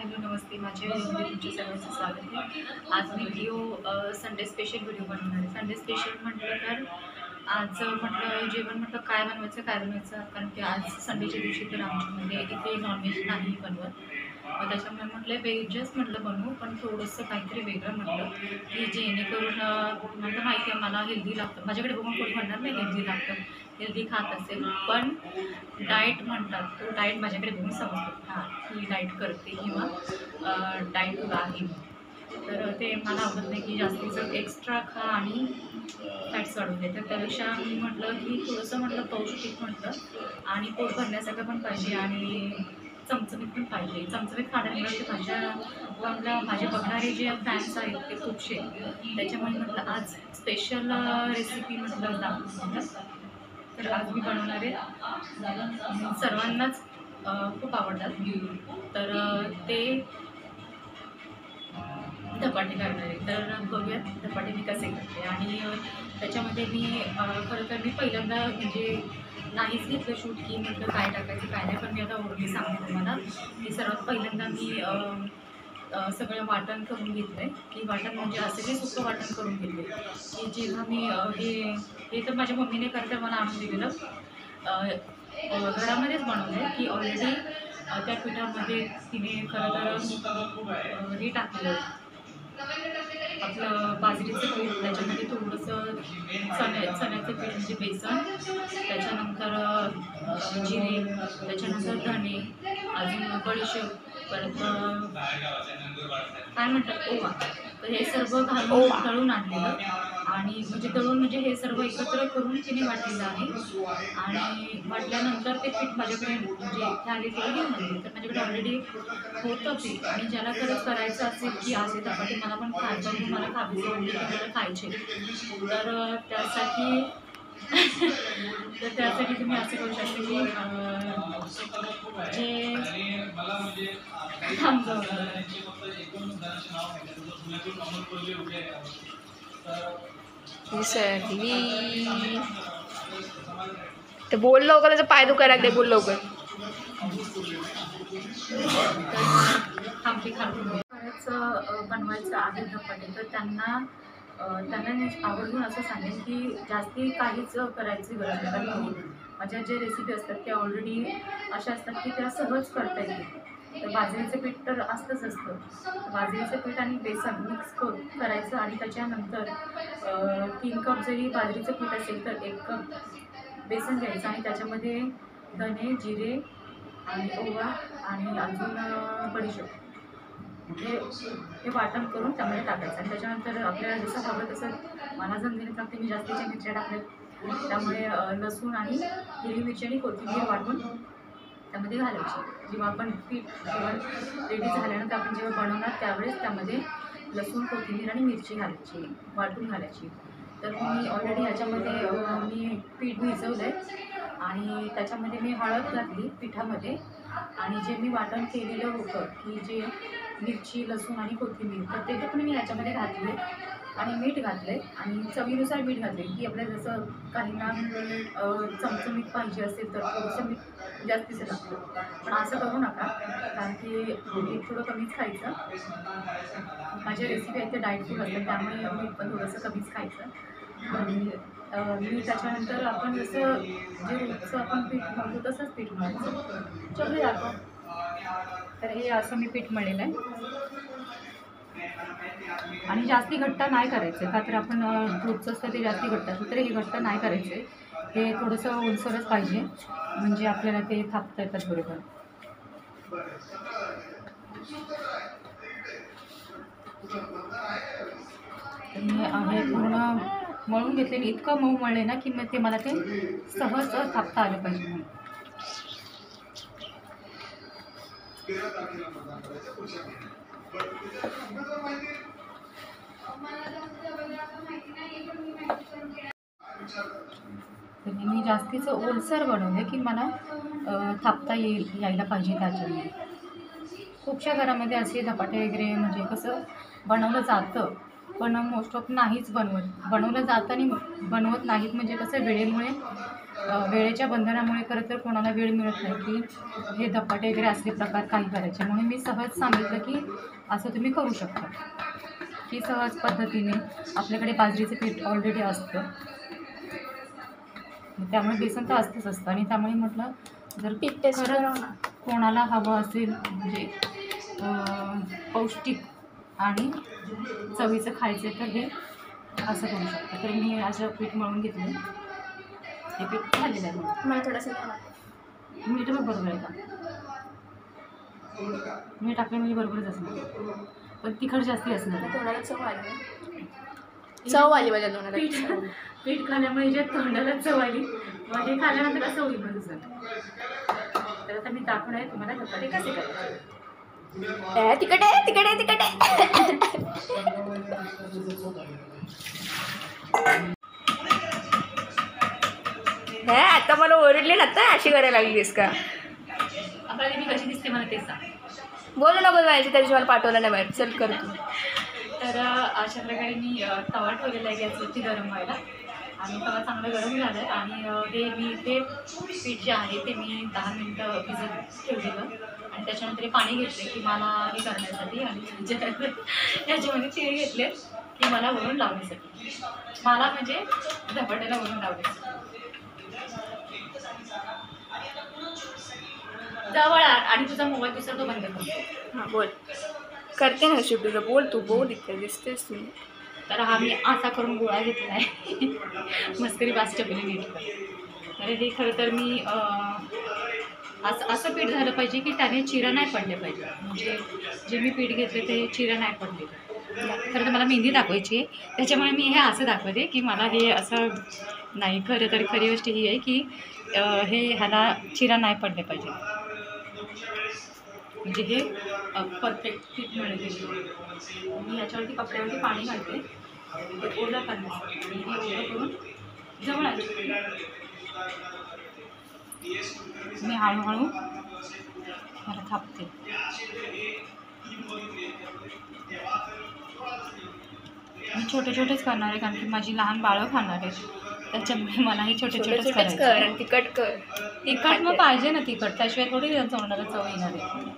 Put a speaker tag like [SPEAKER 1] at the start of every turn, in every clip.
[SPEAKER 1] Hello नमस्ते. माझ्या व्हिडिओमध्ये तुमच्या सर्वांचं स्वागत आहे. आज मी संडे स्पेशल व्हिडिओ बनवणार आहे. संडे स्पेशल म्हटलं तर आज म्हटलं जेवण म्हटलं काय बनवायचं कारण की आज संडेच्या दिवशी तर आमच्यामध्ये इथे नॉनव्हेज नाही बनवत. मग त्याच्यामुळे म्हटलं व्हेजच म्हटलं बनवू, पण थोडंसं काहीतरी वेगळं म्हटलं की जेणेकरून मला माहिती आहे मला हेल्दी लागतं. माझ्याकडे बघून कोणी म्हणणार नाही हेल्दी लागतं, हेल्दी खात असेल, पण डाएट म्हणतात तो डाएट माझ्याकडे बघून समजतो हां ही डाएट करते किंवा डाएट आहे. तर ते मला आवडत नाही की जास्तीचं एक्स्ट्रा खा आणि फॅट्स वाढून दे. तर त्यापेक्षा मी म्हटलं की थोडंसं म्हटलं पौष्टिक म्हटलं आणि पोट भरण्यासारखं पण पाहिजे आणि चमचमीत पण पाहिजे. चमचमीत खाण्यामुळे माझे बघणारे जे फॅन्स आहेत ते खूपशे, त्याच्यामुळे म्हटलं आज स्पेशल रेसिपी म्हटलं दाखवून. तर आज मी बनवणार आहे सर्वांनाच खूप आवडतात. तर ते धपाटे करणार आहे. तर बघूयात धपाटे मी कसे करते. आणि त्याच्यामध्ये मी खरं तर मी पहिल्यांदा म्हणजे नाहीच घेतलं शूट की म्हटलं काय टाकायचं काय नाही, पण मी आता ओरली सांगते तुम्हाला की सर्वात पहिल्यांदा मी सगळं वाटण करून घेतलं आहे. की वाटण म्हणजे असं काही सुकं वाटण करून घेतले की जेव्हा मी हे तर माझ्या मम्मीने करता मला आणून दिलेलं, घरामध्येच बनवलं आहे की ऑलरेडी त्या पिठामध्ये तिने खरं तर हे टाकलेलं आपलं बाजरीचं पीठ, त्याच्यामध्ये थोडंसं चण्याचं पीठ म्हणजे बेसन, त्याच्यानंतर जिरे, त्याच्यानंतर धणे, अजून बडीशेप, परत काय म्हणतात ओवा. तर हे सर्व घालून दळून आणलेलं आणि म्हणजे हे सर्व एकत्र करून तिने वाटलेलं आहे. आणि वाटल्यानंतर ते पीठ माझ्याकडे म्हणजे हे आले ते घेऊन आले. तर माझ्याकडे ऑलरेडी होतं पीठ. आणि ज्याला खरंच करायचं असेल की असे धपाटे मला पण खायचं, मला खावीसे वाटले की मला खायचे, तर त्यासाठी तुम्ही असं करू शकता की जे
[SPEAKER 2] विसरली तर बोल लवकर, त्याचा पाय दुखायला लागले, बोल लवकर.
[SPEAKER 1] खरंच बनवायचं आहे धपाटे, तर त्यांना आवर्जून असं सांगेन की जास्ती काहीच करायची गरज नाही. कारण माझ्या ज्या रेसिपी असतात त्या ऑलरेडी अशा असतात की त्या सहज करता येतील. तर बाजरीचं पीठ तर असतं. बाजरीचं पीठ आणि बेसन मिक्स करायचं आणि त्याच्यानंतर 3 कप जरी बाजरीचं पीठ असेल तर 1 कप बेसन घ्यायचं आणि त्याच्यामध्ये धणे, जिरे आणि ओवा आणि अजून बडीशेप हे वाटण करून त्यामध्ये टाकायचं. आणि त्याच्यानंतर आपल्याला जसं हवं तसं मला जमिनीत टाकते मी जास्तीच्या मिरच्या टाकल्या, त्यामुळे लसूण आणि हिरवी मिरची आणि कोथिंबीर वाटून त्यामध्ये घालायची. जेव्हा आपण जेव्हा रेडी झाल्यानंतर आपण जेव्हा बनवणार त्यावेळेस त्यामध्ये लसूण, कोथिंबीर आणि मिरची घालायची, वाटून घालायची. तर मी ऑलरेडी ह्याच्यामध्ये मी पीठ भिजवलं आहे आणि त्याच्यामध्ये मी हळद घातली पिठामध्ये आणि जे मी वाटण केलेलं होतं की जे मिरची, लसूण आणि कोथिंबीर, तर ते पण मी ह्याच्यामध्ये घातले आणि मीठ घातले आणि चवीनुसार मीठ घातले की आपल्याला जसं काहींना चमचमीत पाहिजे असेल तर थोडंसं मीठ जास्तीचं लागतं, पण असं करू नका कारण की मीठ थोडं कमीच खायचं. माझ्या रेसिपी आहेत ते डाएट फूड असतात, त्यामुळे मीठ पण थोडंसं कमीच खायचं. आणि मी त्याच्यानंतर आपण जसं जे रोजचं आपण पीठ मळतो तसंच पीठ मळायचं. चगले दाखव. तर हे असं मी पीठ मळलेलं आहे आणि जास्ती घट्ट नाही करायचं का तर आपण रोजचं असतं ते जास्ती घट्ट असतं, तर हे घट्ट नाही करायचं. हे थोडंसं ओलसरच पाहिजे म्हणजे आपल्याला ते थापता येतात बरोबर. हे पूर्ण मळून घेतलेलं, इतकं मऊ मळले ना की मग ते मला ते सहज थापता आलं पाहिजे म्हणून. तर मी जास्तीचं ओलसर बनवलं की मला थापता यायला पाहिजे त्याच्यामध्ये. खूपशा घरामध्ये असे धपाटे वगैरे म्हणजे कसं बनवलं जातं पण मोस्ट ऑफ नाहीच बनवलं जातं आणि बनवत नाहीत. म्हणजे कसं वेळेमुळे वेळेच्या बंधनामुळे खरं तर कोणाला वेळ मिळत नाही की हे धपाटे वगैरे असले प्रकार काही करायचे. म्हणून मी सहज सांगितलं की असं तुम्ही करू शकता, की सहज पद्धतीने आपल्याकडे बाजरीचं पीठ ऑलरेडी असतं, त्यामुळे बेसन तर असतं आणि त्यामुळे म्हटलं जर
[SPEAKER 2] पीठ टेस्ट
[SPEAKER 1] खरंच कोणाला हवं असेल म्हणजे पौष्टिक आणि चवीचं खायचं तर हे असं करू शकतं. तर मी असं पीठ मळून घेतलं, हे पीठ झालेलं आहे. म्हणून
[SPEAKER 2] मला थोडंसं
[SPEAKER 1] मीठ मग बरोबर आहे का? मीठ टाकलं म्हणजे बरोबरच असणार, पण तिखट जास्ती असणार.
[SPEAKER 2] तोंडाला चव आली, चव आली माझ्या तोंडाला.
[SPEAKER 1] पीठ खाल्यामुळे जे तोंडाला चव आली, मग हे खाल्यानंतर असं होईल माझं सर. तर आता मी दाखवणार आहे तुम्हाला धपाटे कसे करायचे.
[SPEAKER 2] तिखट आहे, तिखट आहे, तिखट आहे. आता मला ओरडली ना, आता अशी करायला लागलीस का?
[SPEAKER 1] आपल्याला मी कशी दिसते मला तेच सांग.
[SPEAKER 2] बोलू नको जायची, त्याची मला पाठवलं नाही बाहेर. चल कर तू.
[SPEAKER 1] तर अशा प्रकारे मी तवा ठेवलेला आहे गॅसवरती गरम व्हायला, आणि तवा चांगला गरम झाला आहे. आणि ते पीठ जे आहे ते मी 10 मिनटं भिजत ठेवलेलं, आणि त्याच्यानंतर पाणी घेतले की मला हे करण्यासाठी, आणि याच्यामध्ये तीळ घेतले की मला वरून लावण्यासाठी, मला म्हणजे धपाट्याला वरून लावण्यासाठी. जवळ आणि तुझा मोबाईल दुसरा तो बंद करतो.
[SPEAKER 2] हां बोल. करते ना शिव तुझं, बोल तू, बोल. इथे दिसतेस तू.
[SPEAKER 1] तर हा मी असा करून गोळा घेतला आहे. मस्करी बासच्या पहिले घेतलं. तर हे खरं तर मी असं पीठ झालं पाहिजे की त्याने चिरा नाही पडले पाहिजे. म्हणजे जे मी पीठ घेतले ते चिरा नाही पडले. खरं तर मला मेहंदी दाखवायची आहे, त्याच्यामुळे मी हे असं दाखवते की मला हे असं नाही. खरं तर खरी गोष्ट ही आहे की ह्याला चिरा नाही पडले पाहिजे, म्हणजे हे परफेक्ट पीठ मिळेल. मी याच्यावरती कपड्यावरती पाणी घालते ओलं करण्यासाठी, आणि हे ओलं करून जवळ आले मी हळूहळू मला थापते. मी छोटे छोटेच करणार आहे, कारण की माझी लहान बाळं खाणार आहेत, त्याच्यामुळे मलाही छोटे छोटेच करायचं.
[SPEAKER 2] तिखट कर.
[SPEAKER 1] तिखट मग पाहिजे ना, तिखट त्याशिवाय थोडी तोंडाला चव येणार आहे.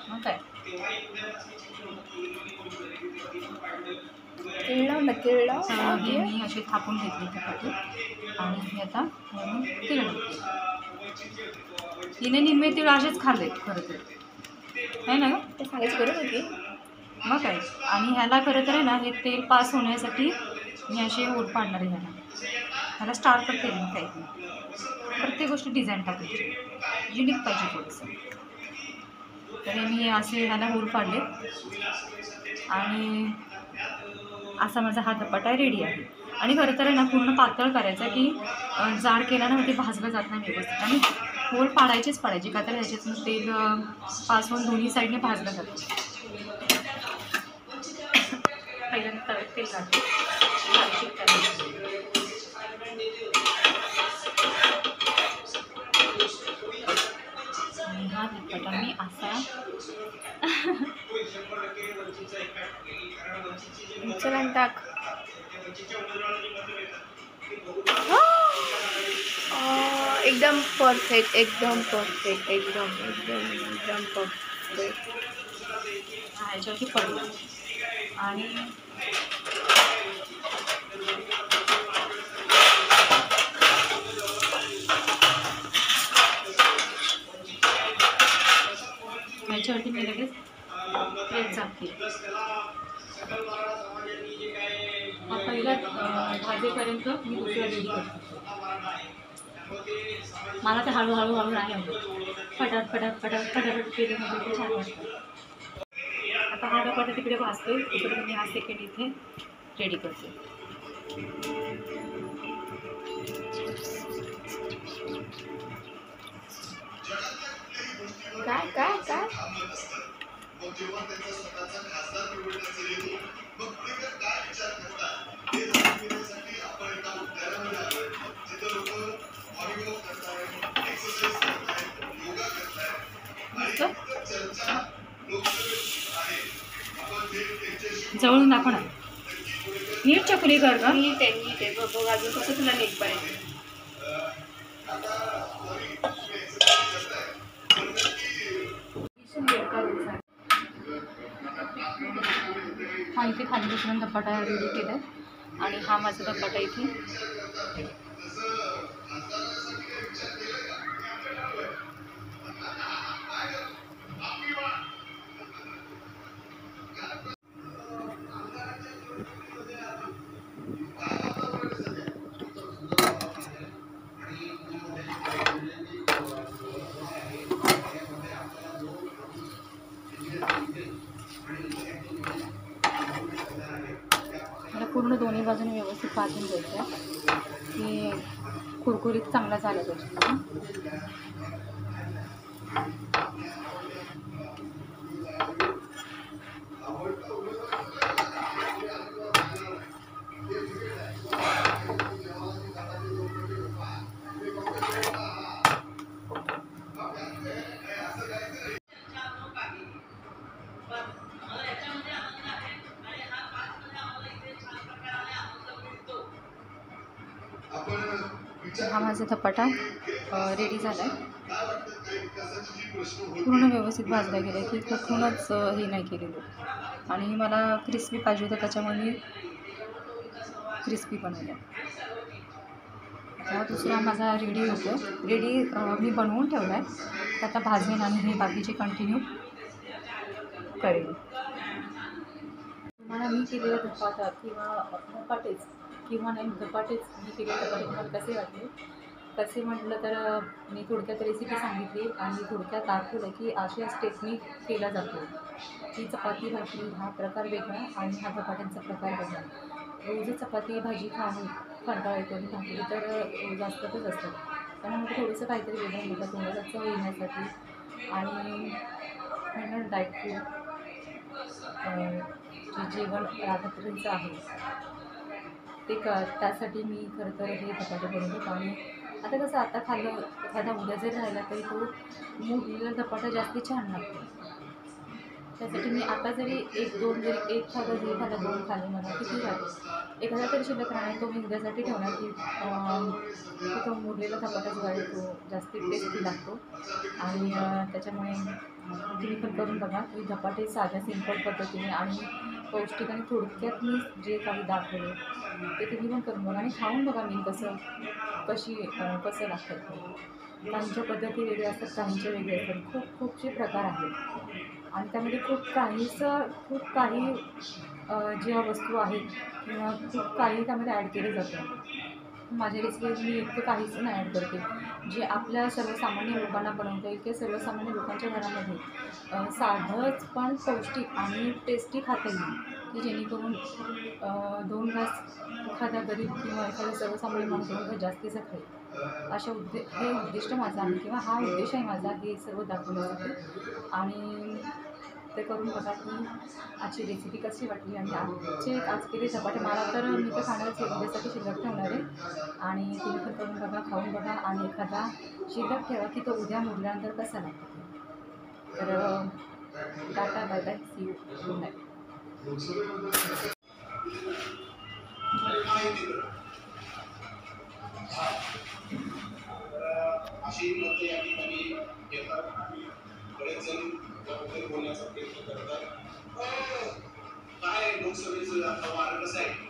[SPEAKER 1] मग काय हे मी असे थापून घेतले धपाटे, आणि हे आता तिळ तिने निम्मे तिळ असेच खाल्लेत खरं तर, आहे ना
[SPEAKER 2] ते सांगायची गरज होती.
[SPEAKER 1] मग काय. आणि ह्याला खरं तर आहे ना, हे तेल पास होण्यासाठी मी असे ओट पाडणार आहे. ह्याला स्टार पण केलं काही नाही, प्रत्येक गोष्टी डिझाईन टाकायची, युनिक पाहिजे थोडंसं. तर मी असे ह्याला होल पाडले, आणि असा माझा हा धपाटा रेडी आहे. आणि खरं तर आहे ना, पूर्ण पातळ करायचा की जाड केला ना ते भाजलं जात नाही व्यवस्थित, आणि होल पाडायचेच पाडायचे, का तर ह्याच्यातून तेल पास होऊन दोन्ही साईडने भाजलं जातं. पहिल्यांदा तव्यात तेल घालते, आणि हा धपाटा मी असा
[SPEAKER 2] चला टाक. एकदम परफेक्ट, एकदम परफेक्ट, एकदम एकदम एकदम परफेक्ट.
[SPEAKER 1] ह्याच्यावरती पडलं, आणि ह्याच्यावरती मी लगेच प्लेट झाकते. हा पहिला भाजेपर्यंत मी दुसरा रेडी करते. मला ते हळूहळू नाही आवडत, फटाफट फटाफट फटाफट फटाफट केले म्हणजे ते छान वाटतं. आता हा धपाटा तिकडे भाजते, तिकडे मी हा सेकंड इथे रेडी करते.
[SPEAKER 2] काय काय काय
[SPEAKER 1] जवळून दाखव ना. नीट चकुली कर का?
[SPEAKER 2] नीट आहे बघ अजून कसं तुला नीट पाहिजे.
[SPEAKER 1] हा इथे खाली बसून धपाटा रेडी केला आहे आणि हा माझा धपाटा इथे. मला पूर्ण दोन्ही बाजूने व्यवस्थित भाजून घ्यायचं आहे की कुरकुरीत चांगला झाला पाहिजे. हा माझा धपाटा रेडी झाला आहे. पूर्ण व्यवस्थित भाजला गेला आहे की कुठूनच हे नाही केलेलं आणि मला क्रिस्पी पाहिजे होतं त्याच्यामुळे मी क्रिस्पी बनवलं. आता दुसरा माझा रेडी होतो. मी बनवून ठेवला आहे तर आता भाजेन आणि हे बाकीचे कंटिन्यू करेन. तुम्हाला मी केलेला धपाटा धपाटेच मी केलेले धपाटे तुम्हाला कसे वाटले? कसे म्हटलं तर मी थोडक्यात रेसिपी सांगितली आणि थोडक्यात दाखवलं की अशा स्टेपनी केला जातो की चपाती भाजी हा प्रकार वेगळा आणि हा धपाट्यांचा प्रकार वेगळा. रोज चपाती भाजी खाऊन कंटाळा येतो आणि भाकरी तर जास्तच असतात. त्यामुळे थोडंसं काहीतरी वेगळं होतं थोडंसं चव येण्यासाठी आणि म्हणून डाएट फूड जे जेवण रात्रचं आहे ते त्यासाठी मी खरं तर हे धपाटे बनवतो. आणि आता कसं आता खाल्लं एखादा उद्या जर राहिला तरी तो मुरलेला धपाटा जास्ती छान लागतो. त्यासाठी मी आता जरी एक खाल्ला दोन खाल्ले मला किती झाले एखादा तरी शिल्लक राहणार तो मी उद्यासाठी ठेवणार की तो मुरलेला धपाटा जो आहे तो जास्ती टेस्टी लागतो. आणि त्याच्यामुळे तुम्ही पण करून बघा की धपाटे साध्या सिंपल पद्धतीने आणि पौष्टिक आणि थोडक्यात मी जे काही दाखवले ते तुम्ही पण करून बघा आणि खाऊन बघा मी कसं लागतं. काहींच्या पद्धती वेगळ्या असतात काहींच्या वेगळे असतात. खूपसे प्रकार आहेत आणि त्यामध्ये खूप काही ज्या वस्तू आहेत किंवा खूप काही त्यामध्ये ॲड केले जातं. माझ्या रेसिपीज मी इतकं काहीच नाही ॲड करते. जे आपल्या सर्वसामान्य लोकांना बनवता येईल किंवा सर्वसामान्य लोकांच्या घरामध्ये साधंच पण पौष्टिक आणि टेस्टी खाता येईल की जेणेकरून 2 घास एखादा गरीब किंवा एखादा सर्वसामान्य माणूस 2 घास जास्तीचं खाईल. हे उद्दिष्ट माझं आहे किंवा हा उद्देश आहे माझा हे सर्व दाखवण्यासाठी. आणि ते करून बघा की आजची रेसिपी कशी वाटली आणि आज केले धपाटे मला तर मी तर खाण्याची उद्यासाठी शिल्लक ठेवणार आहे आणि तुम्ही पण करून बघा खाऊन बघा आणि एखादा शिल्लक ठेवा की तो उद्या मुरल्यानंतर कसा लागतो. तर tata bye bye see you good night.
[SPEAKER 3] अशी मतं या ठिकाणी येतात. बरेच जण त्याबद्दल बोलण्याचा प्रयत्न करतात. काय लोकसभेचं वारं कसं आहे?